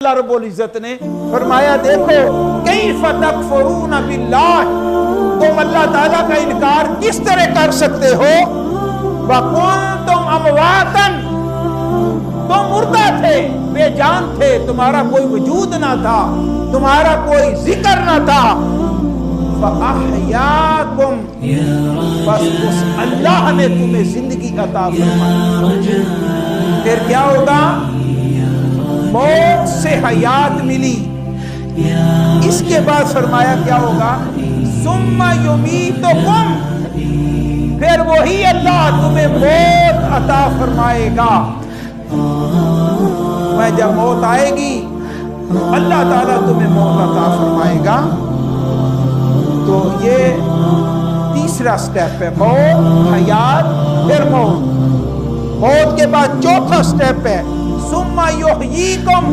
اللہ رب العزت نے فرمایا دیکھو کیف تکفرون باللہ، تم اللہ تعالیٰ کا انکار کس طرح کر سکتے ہو، وَكُنْتُمْ أَمْوَاتًا، تم مردہ تھے، بے جان تھے، تمہارا کوئی وجود نہ تھا، تمہارا کوئی ذکر نہ تھا، فَأَحْيَاكُمْ، بس اس اللہ نے تمہیں زندگی عطا فرمائی۔ پھر کیا ہوگا؟ موت سے حیات ملی، اس کے بعد فرمایا کیا ہوگا؟ ثم یمیتکم، پھر وہی اللہ تمہیں موت عطا فرمائے گا۔ میں جب موت آئے گی اللہ تعالیٰ تمہیں موت عطا فرمائے گا۔ تو یہ تیسرا سٹیپ ہے، موت، حیات، پھر موت۔ موت کے بعد چوتھا سٹیپ ہے ثم یحییکم،